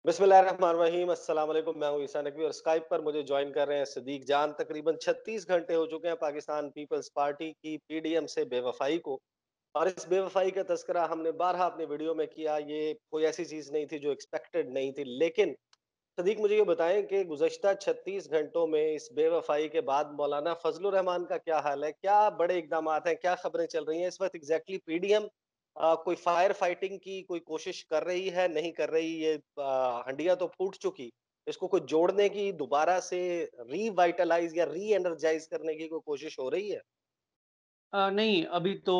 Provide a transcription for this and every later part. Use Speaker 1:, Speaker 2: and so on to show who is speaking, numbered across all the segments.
Speaker 1: बिस्मिल्लाहिर्रहमानिर्रहीम, अस्सलाम वालेकुम। मैं हूँ ईसा नकवी और स्काइप पर मुझे ज्वाइन कर रहे हैं सिद्दीक जान। तकरीबन 36 घंटे हो चुके हैं पाकिस्तान पीपल्स पार्टी की पीडीएम से बेवफाई को, और इस बेवफाई का तज़किरा हमने बारहा अपनी वीडियो में किया। ये कोई ऐसी चीज़ नहीं थी जो एक्सपेक्टेड नहीं थी। लेकिन सदीक, मुझे ये बताएं कि गुज़श्ता 36 घंटों में इस बेवफाई के बाद मौलाना फजलुर रहमान का क्या हाल है? क्या बड़े इक़दामात हैं? क्या खबरें चल रही हैं इस वक़्त? एग्ज़ैक्टली पीडीएम कोई फायर फाइटिंग की कोई कोशिश कर रही है, नहीं कर रही? ये हंडिया तो फूट चुकी। इसको कोई जोड़ने की, दोबारा से रिवाइटलाइज़ या री एनर्जाइज़ करने की कोई कोशिश हो रही है?
Speaker 2: नहीं, अभी तो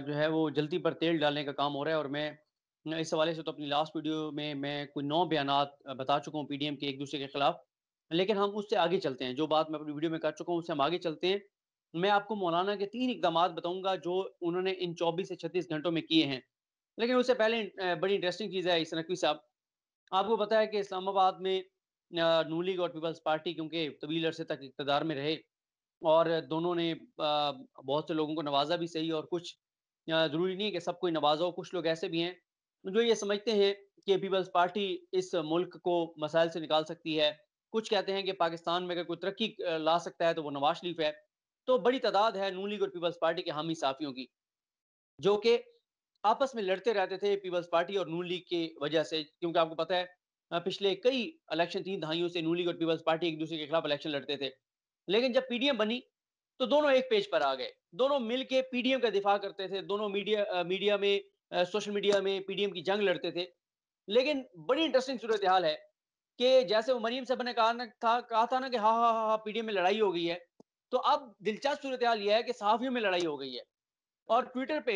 Speaker 2: जो है वो जल्दी पर तेल डालने का काम हो रहा है और मैं इस हवाले से तो अपनी लास्ट वीडियो में मैं कोई 9 बयानात बता चुका हूँ पीडीएम के एक-दूसरे के खिलाफ। लेकिन हम उससे आगे चलते हैं, जो बात मैं अपनी वीडियो में कर चुका हूँ, उससे हम आगे चलते हैं। मैं आपको मौलाना के 3 इक़दामात बताऊँगा जो उन्होंने इन 24 से 36 घंटों में किए हैं। लेकिन उससे पहले बड़ी इंटरेस्टिंग चीज़ है इस नकवी साहब, आपको पता है कि इस्लामाबाद में नून लीग और पीपल्स पार्टी क्योंकि तवील अरसे तक इक़्तिदार में रहे और दोनों ने बहुत से लोगों को नवाज़ा भी सही और कुछ ज़रूरी नहीं है कि सबको ही नवाज़ा हो, कुछ लोग ऐसे भी हैं, जो ये समझते हैं कि पीपल्स पार्टी इस मुल्क को मसाइल से निकाल सकती है। कुछ कहते हैं कि पाकिस्तान में अगर कोई तरक्की ला सकता है तो वो नवाज़ शरीफ है। तो बड़ी तादाद है नून लीग और पीपल्स पार्टी के हामी साफ़ियों की, जो कि आपस में लड़ते रहते थे पीपल्स पार्टी और नून लीग की वजह से, क्योंकि आपको पता है पिछले कई इलेक्शन 3 दहाइयों से नून लीग और पीपल्स पार्टी एक-दूसरे के खिलाफ इलेक्शन लड़ते थे। लेकिन जब पीडीएम बनी, तो दोनों एक पेज पर आ गए। दोनों मिल के पीडीएम का दिफा करते थे। दोनों मीडिया में सोशल मीडिया में पीडीएम की जंग लड़ते थे। लेकिन बड़ी इंटरेस्टिंग सूरत-ए-हाल है कि जैसे वो मरीम साहब ने कहा था ना कि हाँ, हाँ, हाँ, हाँ, पीडीएम में लड़ाई हो गई है। तो अब दिलचस्प सूरत-ए-हाल ये है कि सहाफ़ियों में लड़ाई हो गई है और ट्विटर पे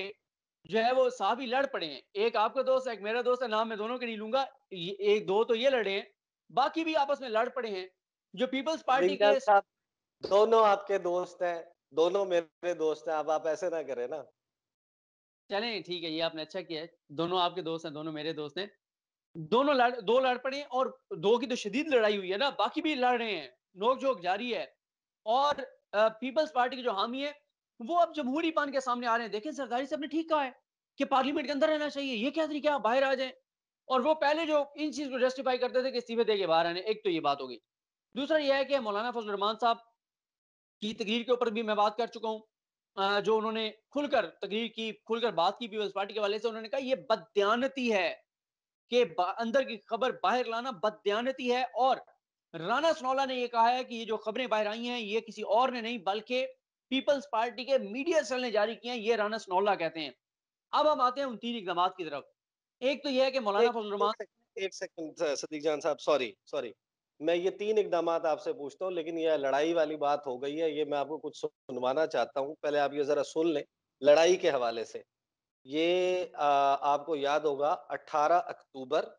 Speaker 2: जो है वो सहाफ़ी लड़ पड़े हैं। एक आपका दोस्त है, एक मेरा दोस्त है, नाम मैं दोनों के नहीं लूँगा। ये 1-2 तो ये लड़े हैं, बाकी भी आपस में लड़ पड़े हैं। जो पीपल्स पार्टी
Speaker 1: सदीक जान
Speaker 2: के
Speaker 1: साहब, दोनों आपके दोस्त हैं, दोनों मेरे दोस्त हैं। अब आप ऐसे ना करें ना।
Speaker 2: चलें ठीक है, ये आपने अच्छा किया है। दोनों आपके दोस्त हैं, दोनों मेरे दोस्त हैं। 2 लड़ पड़े हैं और 2 की तो शदीद लड़ाई हुई है ना, बाकी भी लड़ रहे हैं, नोक-झोंक जारी है। और पीपल्स पार्टी के जो हामी हैं, वो अब जमहूरी बन के सामने आ रहे हैं। देखें ज़रदारी साहब ने ठीक कहा है कि पार्लियामेंट के अंदर रहना चाहिए, ये क्या तरीका है, आप बाहर आ जाएँ। और वो पहले जो इन चीज़ को जस्टिफाई करते थे कि इस्तीफे दे के बाहर आने, एक तो ये बात हो गई। दूसरा ये है कि मौलाना फजल रहमान साहब की तकरीर के ऊपर भी मैं बात कर चुका हूँ। जो उन्होंने खुलकर तकरीर की, खुलकर बात की पीपल्स पार्टी के हवाले से, उन्होंने कहा ये बददियानती है कि अंदर की खबर बाहर लाना बददियानती है। और राणा सनौला ने ये कहा है कि ये जो खबरें बाहर आई हैं ये किसी और ने नहीं बल्कि पीपल्स पार्टी के मीडिया सेल ने जारी की हैं, ये राणा सनौला कहते हैं। अब हम आते हैं उन 3 इकदामात की तरफ। एक तो ये है कि मौलाना
Speaker 1: एक
Speaker 2: फजल
Speaker 1: एक
Speaker 2: रहमान
Speaker 1: सेकंड, एक सेकंड सदीक जान साहब, सॉरी सॉरी। मैं ये 3 इक़दामात आपसे पूछता हूँ, लेकिन ये लड़ाई वाली बात हो गई है, ये मैं आपको कुछ सुनवाना चाहता हूँ। पहले आप ये ज़रा सुन लें, लड़ाई के हवाले से। ये आपको याद होगा 18 अक्टूबर,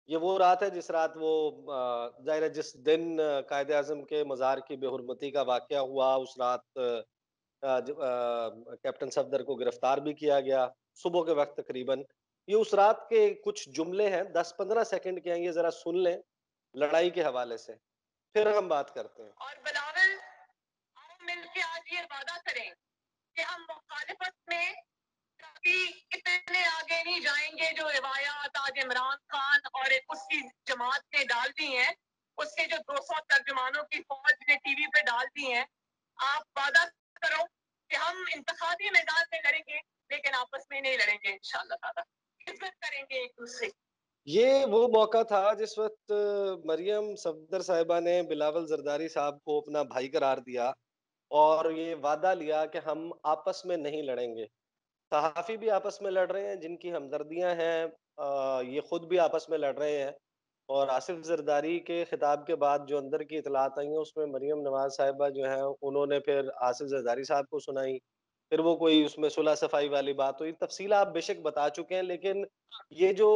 Speaker 1: ये वो रात है जिस रात वो ज़ाहिर है जिस दिन कायदे-आज़म के मज़ार की बेहुरमती का वाक़या हुआ, उस रात कैप्टन सफदर को गिरफ्तार भी किया गया, सुबह के वक़्त तकरीबन। ये उस रात के कुछ जुमले हैं, 10-15 सेकंड के हैं, ये ज़रा सुन लें, लड़ाई के हवाले से, फिर हम बात करते हैं। और बिलावल, आओ मिलके आज ये वादा करें कि हम मुखालिफत में कभी इतने आगे नहीं जाएंगे जो रिवायात आज इमरान खान और उसकी जमात ने डाल दी हैं, उसके जो 200 तर्जुमानों की फौज ने टीवी पे डाल दी हैं। आप वादा करो कि हम इंतखाबी मैदान में लड़ेंगे, लेकिन आपस में नहीं लड़ेंगे इंशाअल्लाह ताला, इज्जत करेंगे एक दूसरे की। ये वो मौका था जिस वक्त मरियम सफदर साहिबा ने बिलावल जरदारी साहब को अपना भाई करार दिया और ये वादा लिया कि हम आपस में नहीं लड़ेंगे। सहाफ़ी भी आपस में लड़ रहे हैं, जिनकी हमदर्दियाँ हैं, ये खुद भी आपस में लड़ रहे हैं। और आसिफ ज़रदारी के खिताब के बाद जो अंदर की इतलात आई हैं, उसमें मरियम नवाज़ साहिबा जो हैं, उन्होंने फिर आसिफ ज़रदारी साहब को सुनाई। फिर वो कोई उसमें सुलह-सफ़ाई वाली बात हुई। तफ़सील आप बेशक बता चुके हैं, लेकिन ये जो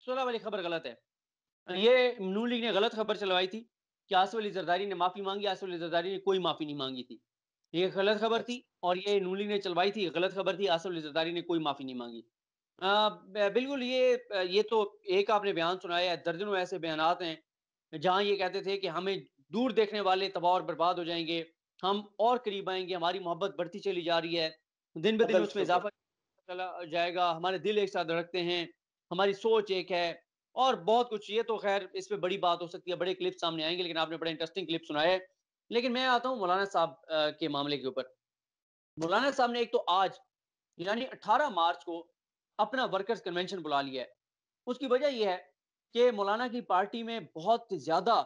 Speaker 2: सुलह वाली खबर गलत है। ये नून लीग ने गलत खबर चलवाई थी कि आसिफ अली जरदारी ने माफ़ी माँगी, आसिफ अली जरदारी ने कोई माफ़ी नहीं माँगी थी। ये गलत खबर थी
Speaker 1: अच्छा,
Speaker 2: और ये नून लीग ने चलवाई थी, गलत खबर थी, आसिफ अली जरदारी ने कोई माफ़ी नहीं माँगी। अ, ब बिल्कुल ये तो एक आपने बयान सुनाया है, दर्जनों ऐसे बयानात हैं, जहाँ ये कहते थे कि हमें दूर देखने वाले तबाह और बर्बाद हो जाएँगे, हम और करीब आएँगे, हमारी मोहब्बत बढ़ती चली जा रही है, दिन-ब-दिन
Speaker 1: बदल
Speaker 2: उसमें
Speaker 1: चुके।
Speaker 2: इज़ाफ़ा चला जाएगा, हमारे दिल एक साथ धड़कते हैं, हमारी सोच एक है। और बहुत कुछ। ये तो खैर इस पे बड़ी बात हो सकती है, बड़े क्लिप सामने आएँगे, लेकिन आपने बड़ा इंटरेस्टिंग क्लिप सुनाया है। लेकिन मैं आता हूँ मौलाना साहब के मामले के ऊपर। मौलाना साहब ने एक तो आज यानी 18 मार्च को अपना वर्कर्स कन्वेंशन बुला लिया है। उसकी वजह ये है कि मौलाना की पार्टी में बहुत ज़्यादा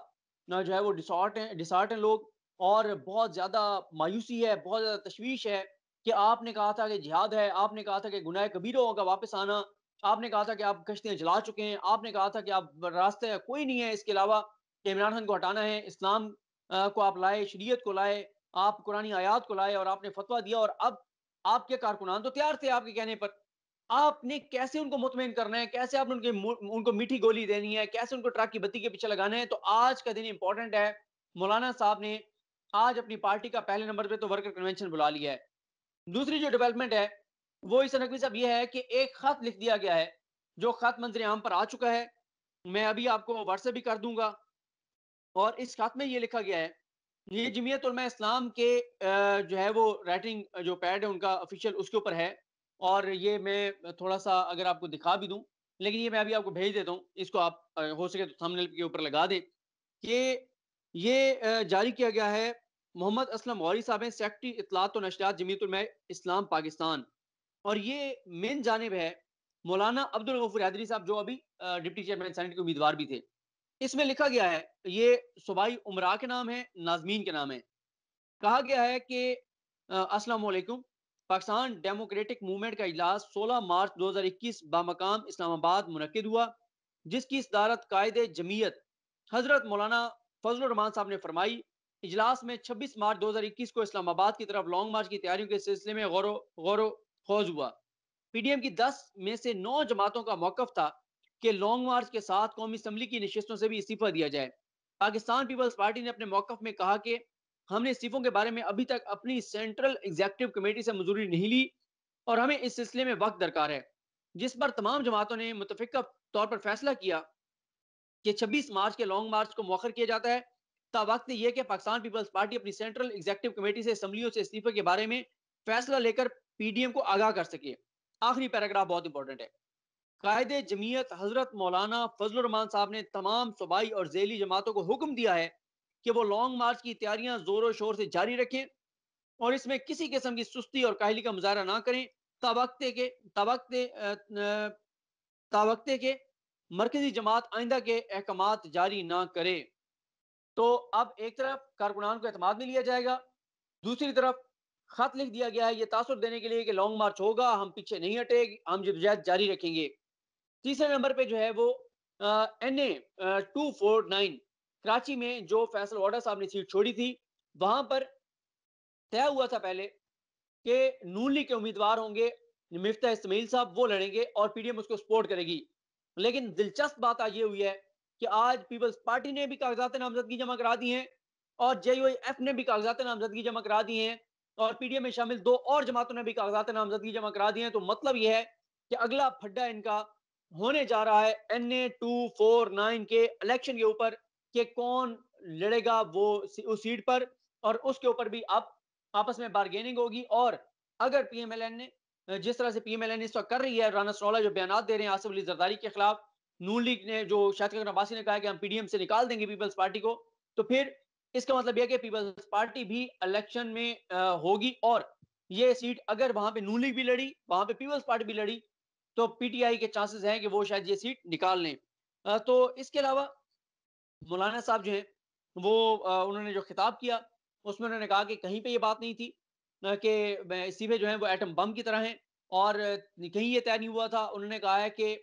Speaker 2: ना जो है वो डिसऑर्ट हैं लोग, और बहुत ज़्यादा मायूसी है, बहुत ज़्यादा तशवीश है कि आपने कहा था कि जिहाद है, आपने कहा था कि गुनाह कबीरों का वापस आना, आपने कहा था कि आप कश्तियाँ जला चुके हैं, आपने कहा था कि आप रास्ते कोई नहीं है इसके अलावा कि इमरान खान को हटाना है, इस्लाम को आप लाए, शरीयत को लाए, आप कुरानी आयात को लाए और आपने फतवा दिया, और अब आपके कारकुनान तो तैयार थे आपके कहने पर। आपने कैसे उनको मुतमईन करना है, कैसे आपने उनको मीठी गोली देनी है, कैसे उनको ट्रक की बत्ती के पीछे लगाना है। तो आज का दिन इंपॉर्टेंट है। मौलाना साहब ने आज अपनी पार्टी का पहले नंबर पे तो वर्कर कन्वेंशन बुला लिया है। दूसरी जो डेवलपमेंट है, वो इस नकवी साहब ये है कि एक खत लिख दिया गया है, जो खत मंजर आम पर आ चुका है। मैं अभी आपको व्हाट्सएप भी कर दूंगा। और इस खत में ये लिखा गया है, ये जमीयत उलमा इस्लाम के जो है वो राइटिंग जो पैड है उनका ऑफिशियल उसके ऊपर है। और ये मैं थोड़ा-सा अगर आपको दिखा भी दूँ, लेकिन ये मैं अभी आपको भेज देता हूँ। इसको आप हो सके तो थंबनेल के ऊपर लगा दें कि ये जारी किया गया है। मोहम्मद असलम गौरी साहब हैं, सेक्रेटरी इत्तलात व नशरियात जमीयत उलमा इस्लाम पाकिस्तान। और ये मेन जानिब है मौलाना अब्दुल गफूर हैदरी साहब, जो अभी डिप्टी चेयरमैन सेनेट के उम्मीदवार भी थे। इसमें लिखा गया है, ये सूबाई उमरा के नाम है, नाज़मीन के नाम है। कहा गया है कि अस्सलाम वालेकुम, पाकिस्तान डेमोक्रेटिक मूवमेंट का इजलास 16 मार्च 2021 बामकाम इस्लामाबाद मुनक्किद हुआ, जिसकी सदारत कायदे जमीयत हजरत मौलाना फजल रहमान साहब ने फरमाई। इजलास में 26 मार्च 2021 को इस्लामाबाद की तरफ लॉन्ग मार्च की तैयारियों के सिलसिले में गौर खोज हुआ। पीडीएम की 10 में से 9 जमातों का मौकफ था कि लॉन्ग मार्च के साथ कौमी असम्बली की नशिस्तों से भी इस्तीफा दिया जाए। पाकिस्तान पीपल्स पार्टी ने अपने मौकफ में कहा कि हमने इस्तीफों के बारे में अभी तक अपनी सेंट्रल एग्जीक्यूटिव कमेटी से मंजूरी नहीं ली और हमें इस सिलसिले में वक्त दरकार है, जिस पर तमाम जमातों ने मुतफिका तौर पर फैसला किया कि 26 मार्च के लॉन्ग मार्च को मौखर किया जाता है। वक्त यह कि पाकिस्तान पीपल्स पार्टी अपनी सेंट्रल एग्जीक्यूटिव कमेटी से असम्बलियों से इस्तीफे के बारे में फैसला लेकर पीडीएम को आगाह कर सके। आखिरी पैराग्राफ बहुत इंपॉर्टेंट है। कायदे जमीयत हजरत मौलाना फजल रहमान साहब ने तमाम सूबाई और जेली जमातों को हुक्म दिया है कि वो लॉन्ग मार्च की तैयारियां जोरों शोर से जारी रखें और इसमें किसी किस्म की सुस्ती और काहली का मुजाहरा ना करें। तावक्ते के तावक्ते तावक्ते के मरकजी जमात आइंदा के अहकामात जारी ना करे। तो अब एक तरफ कारकुनान को एतमाद में लिया जाएगा, दूसरी तरफ खत लिख दिया गया है ये तासुर देने के लिए कि लॉन्ग मार्च होगा, हम पीछे नहीं हटे, हम जदोजहद जारी रखेंगे। तीसरे नंबर पे जो है वो NA 249 कराची में जो फैसल वाडा साहब ने सीट छोड़ी थी, वहां पर तय हुआ था पहले कि नून लीग के उम्मीदवार होंगे मिफ्ता इस्माइल साहब, वो लड़ेंगे और पीडीएम उसको सपोर्ट करेगी। लेकिन दिलचस्प बात आज ये हुई है कि आज पीपल्स पार्टी ने भी कागजात नामजदगी जमा करा दी हैं और JUIF ने भी कागजात नामजदगी जमा करा दी हैं और पीडीएम में शामिल दो और जमातों ने भी कागजात नामजदगी जमा करा दी हैं। तो मतलब यह है कि अगला फड्डा इनका होने जा रहा है NA 249 के इलेक्शन के ऊपर कि कौन लड़ेगा वो उस सीट पर, और उसके ऊपर भी अब आपस में बार्गेनिंग होगी। और अगर पीएमएलएन ने जिस तरह से पीएमएलएन इस वक्त कर रही है, राना सनौला जो बयान दे रहे हैं आसिफ अली जरदारी के खिलाफ, नून लीग ने जो शातिक अब्बासी ने कहा कि हम पीडीएम से निकाल देंगे पीपल्स पार्टी को, तो फिर इसका मतलब यह कि पीपल्स पार्टी भी इलेक्शन में होगी। और ये सीट अगर वहां पे नून लीग भी लड़ी, वहां पे पीपल्स पार्टी भी लड़ी, तो पीटीआई के चांसेस हैं कि वो शायद ये सीट निकाल लें। तो इसके अलावा मौलाना साहब जो हैं वो उन्होंने जो खिताब किया उसमें उन्होंने कहा कि कहीं पे ये बात नहीं थी कि इस्तीफे जो हैं वो एटम बम की तरह हैं, और कहीं ये तय नहीं हुआ था। उन्होंने कहा है कि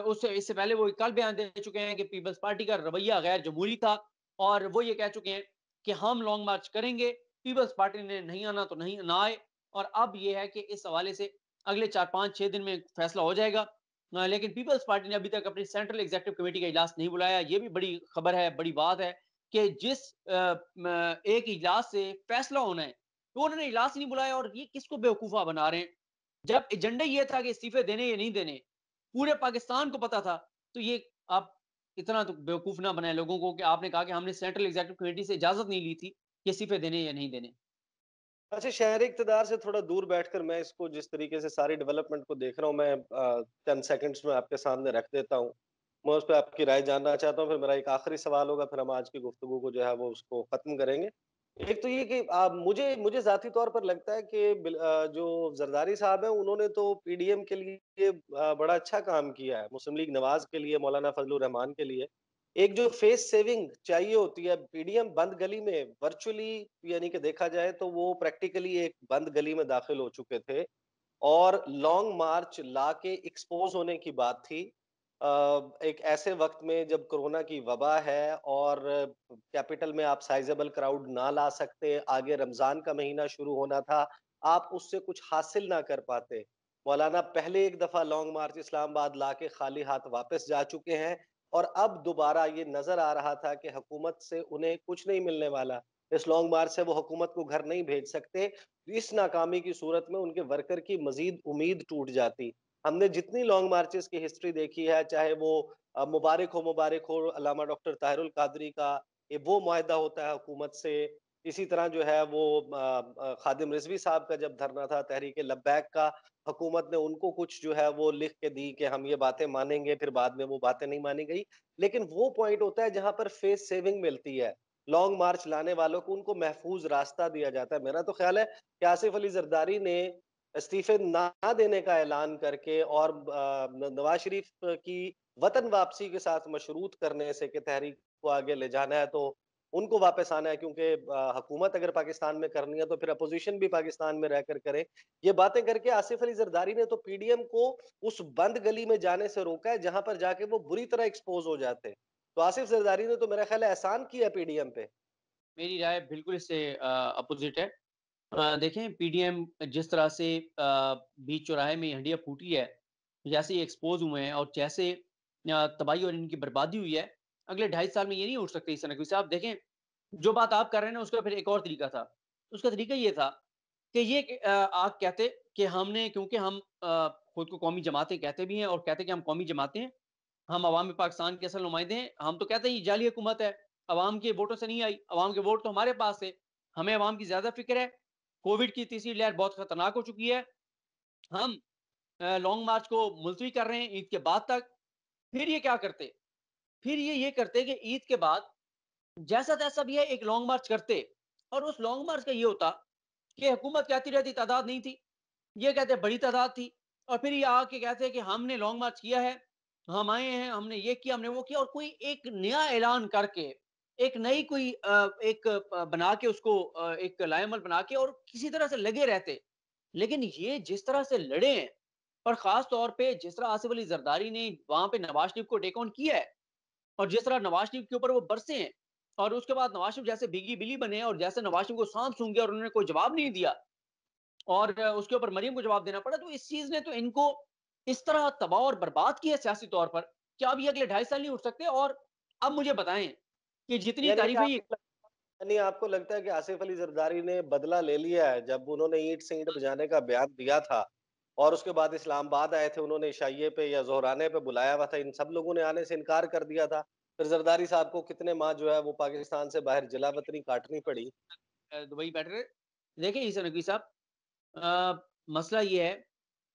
Speaker 2: उससे इससे पहले वो कल बयान दे चुके हैं कि पीपल्स पार्टी का रवैया गैर जमहूरी था और वो ये कह चुके हैं कि हम लॉन्ग मार्च करेंगे, पीपल्स पार्टी ने नहीं आना तो नहीं ना आए। और अब ये है कि इस हवाले से अगले 4-5-6 दिन में फैसला हो जाएगा। लेकिन पीपल्स पार्टी ने अभी तक अपनी सेंट्रल एग्जीक्यूटिव कमेटी का इजलास नहीं बुलाया। ये भी बड़ी खबर है, बड़ी बात है कि जिस एक इजलास से फैसला होना है, तो उन्होंने इजलास नहीं बुलाया। और ये किसको बेवकूफा बना रहे हैं, जब एजेंडा ये था कि इस्तीफे देने या नहीं देने, पूरे पाकिस्तान को पता था। तो ये आप इतना तो बेवकूफ ना बनाए लोगों को कि आपने कहा कि हमने सेंट्रल एग्जीक्यूटिव कमेटी से इजाजत नहीं ली थी कि इस्तीफे देने या नहीं देने।
Speaker 1: अच्छा, शहरी इक़्तिदार से थोड़ा दूर बैठकर मैं इसको जिस तरीके से सारी डेवलपमेंट को देख रहा हूँ, मैं 10 सेकंड्स में आपके सामने रख देता हूँ। मैं उस पे आपकी राय जानना चाहता हूँ, फिर मेरा एक आखिरी सवाल होगा, फिर हम आज की गुफ्तगू को जो है वो उसको ख़त्म करेंगे। एक तो ये कि मुझे मुझे ज़ाती तौर पर लगता है कि जो ज़रदारी साहब हैं, उन्होंने तो पीडीएम के लिए बड़ा अच्छा काम किया है, मुस्लिम लीग नवाज़ के लिए, मौलाना फज़लुर रहमान के लिए। एक जो फेस सेविंग चाहिए होती है, पीडीएम बंद गली में वर्चुअली यानी कि देखा जाए तो वो प्रैक्टिकली एक बंद गली में दाखिल हो चुके थे और लॉन्ग मार्च लाके एक्सपोज़ होने की बात थी। एक ऐसे वक़्त में जब कोरोना की वबा है और कैपिटल में आप साइज़ेबल क्राउड ना ला सकते, आगे रमज़ान का महीना शुरू होना था, आप उससे कुछ हासिल ना कर पाते। मौलाना पहले एक दफ़ा लॉन्ग मार्च इस्लामाबाद लाके खाली हाथ वापस जा चुके हैं और अब दोबारा ये नज़र आ रहा था कि हुकूमत से उन्हें कुछ नहीं मिलने वाला। इस लॉन्ग मार्च से वो हुकूमत को घर नहीं भेज सकते। इस नाकामी की सूरत में उनके वर्कर की मज़ीद उम्मीद टूट जाती। हमने जितनी लॉन्ग मार्चेज़ की हिस्ट्री देखी है, चाहे वो मुबारक हो अल्लामा डॉक्टर ताहिरुल कादरी का, ये वो मुआहदा होता है हुकूमत से। इसी तरह जो है वो खादिम रिज़वी साहब का जब धरना था तहरीक लब्बैक का, हुकूमत ने उनको कुछ जो है वो लिख के दी कि हम ये बातें मानेंगे, फिर बाद में वो बातें नहीं मानी गई। लेकिन वो पॉइंट होता है जहाँ पर फेस सेविंग मिलती है। लॉन्ग मार्च लाने वालों को उनको महफूज़ रास्ता दिया जाता है। मेरा तो ख़्याल है कि आसिफ अली ज़रदारी ने इस्तीफ़े ना देने का ऐलान करके और नवाज़ शरीफ की वतन वापसी के साथ मशरूत करने से कि तहरीक को आगे ले जाना है तो उनको वापस आना है क्योंकि हुकूमत अगर पाकिस्तान में करनी है तो फिर अपोज़िशन भी पाकिस्तान में रहकर करे। ये बातें करके आसिफ अली ज़रदारी ने तो पीडीएम को उस बंद गली में जाने से रोका है जहाँ पर जाके वो बुरी तरह एक्सपोज़ हो जाते। तो आसिफ ज़रदारी ने तो मेरा ख़्याल है एहसान किया पीडीएम पे।
Speaker 2: मेरी राय बिल्कुल इससे अपोज़िट है। देखें पीडीएम जिस तरह से बीच चौराहे में हंडिया फूटी है, जैसे ये एक्सपोज़ हुए हैं और जैसे तबाही और इनकी बर्बादी हुई है, अगले 2.5 साल में ये नहीं उठ सकते इस नकवी साहब। देखें, जो बात आप कर रहे हैं ना उसका फिर एक और तरीका था। उसका तरीका ये था कि आप कहते कि हमने क्योंकि हम खुद को कौमी जमातें कहते भी हैं और कहते हैं कि हम कौमी जमातें हैं, हम अवाम पाकिस्तान के असल नुमाइंदे हैं, हम तो कहते हैं ये जाली हुकूमत है, अवाम के वोटों से नहीं आई, अवाम के वोट तो हमारे पास थे, हमें अवाम की ज़्यादा फ़िक्र है, कोविड की तीसरी लहर बहुत खतरनाक हो चुकी है, हम लॉन्ग मार्च को मुलतवी कर रहे हैं ईद के बाद तक। फिर ये क्या करते? फिर ये करते कि ईद के बाद जैसा-तैसा भी है एक लॉन्ग मार्च करते और उस लॉन्ग मार्च का ये होता कि हुकूमत कहती रहती तादाद नहीं थी, ये कहते बड़ी तादाद थी और फिर ये आके कहते हैं कि हमने लॉन्ग मार्च किया है, हम आए हैं, हमने ये किया, हमने वो किया और कोई एक नया ऐलान करके, एक नई कोई बना के उसको एक लाएमल बना के और किसी तरह से लगे रहते। लेकिन ये जिस तरह से लड़े हैं और ख़ास तौर पे जिस तरह आसिफ अली ज़रदारी ने वहाँ पे नवाज़ शरीफ को टेक ऑन किया है और जिस तरह नवाज़ शरीफ के ऊपर वो बरसे हैं और उसके बाद नवाज़ शरीफ जैसे भीगी बिल्ली बने और जैसे नवाज़ शरीफ को सांप सूंघ गया और उन्होंने कोई जवाब नहीं दिया और उसके ऊपर मरियम को जवाब देना पड़ा, तो इस चीज़ ने तो इनको इस तरह तबाह और बर्बाद किया सियासी तौर पर कि अब ये अगले 2.5 साल नहीं उठ सकते और अब मुझे बताएँ कि जितनी
Speaker 1: यानी कि
Speaker 2: तारीफ़ें ये
Speaker 1: आपको लगता है कि आसिफ अली जरदारी ने बदला ले लिया है जब उन्होंने ईंट से ईंट बजाने का बयान दिया था और उसके बाद इस्लामाबाद आए थे उन्होंने इशाइये पे या जोहराने पे बुलाया हुआ था इन सब लोगों ने आने से इनकार कर दिया था फिर जरदारी साहब को कितने माह जो है वो पाकिस्तान से बाहर जिला वतनी काटनी पड़ी
Speaker 2: दुबई बैठ रहे। देखिए ईसा नकवी साहब मसला ये है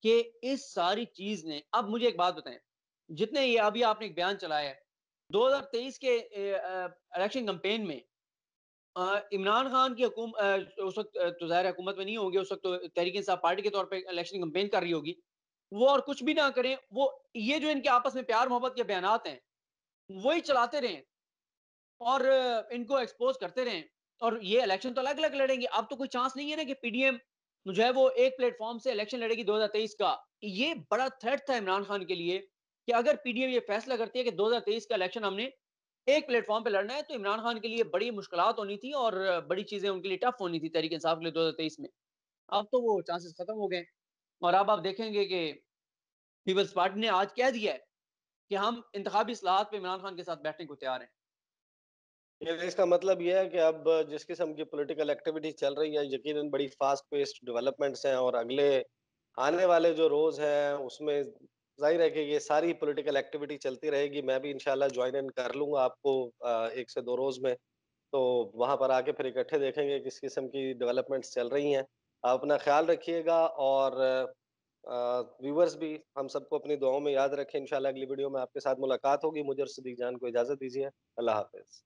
Speaker 2: कि इस सारी चीज़ ने अब मुझे एक बात बताएँ, जितने ये अभी आपने एक बयान चलाया है, 2023 के इलेक्शन कैंपेन में इमरान खान की उस वक़्त तो ज़ाहिर है हुकूमत में नहीं होंगे, उस वक़्त तो तहरीक इंसाफ पार्टी के तौर पे इलेक्शन कैंपेन कर रही होगी। वो और कुछ भी ना करें, वो ये जो इनके आपस में प्यार-मोहब्बत के बयानात हैं, वही चलाते रहें और इनको एक्सपोज़ करते रहें और ये इलेक्शन तो अलग-अलग लड़ेंगे। अब तो कोई चांस नहीं है ना कि पीडीएम जो है वो एक प्लेटफ़ॉर्म से इलेक्शन लड़ेगी 2023 का। ये बड़ा थ्रेट था इमरान खान के लिए कि अगर पीडीएम ये फैसला करती है कि 2023 का इलेक्शन हमने एक प्लेटफ़ॉर्म पे लड़ना है, तो इमरान खान के लिए बड़ी मुश्किलात होनी थी और बड़ी चीज़ें उनके लिए टफ़ होनी थी तहरीक इंसाफ के लिए 2023 में। अब तो वो चांसेस खत्म हो गए और अब आप देखेंगे कि पीपल्स पार्टी ने आज कह दिया है कि हम इंतखाबी इस्लाहात पे इमरान खान के साथ बैठने को तैयार हैं।
Speaker 1: ये इसका मतलब ये है कि अब जिस किस्म की पॉलिटिकल एक्टिविटी चल रही है यकीनन बड़ी फास्ट पेस्ड डेवलपमेंट्स हैं और अगले आने वाले जो रोज हैं उसमें जाहिर है कि ये सारी पॉलिटिकल एक्टिविटी चलती रहेगी मैं भी इंशाल्लाह ज्वाइन इन कर लूंगा आपको 1 से 2 रोज में तो वहां पर आके फिर इकट्ठे देखेंगे किस किस्म की डेवलपमेंट्स चल रही हैं आप अपना ख्याल रखिएगा और व्यूअर्स भी हम सबको अपनी दुआओं में याद रखें। इंशाल्लाह अगली वीडियो में आपके साथ मुलाकात होगी। मुझे और सिद्दीक जान को इजाज़त दीजिए। अल्लाह हाफ़िज़।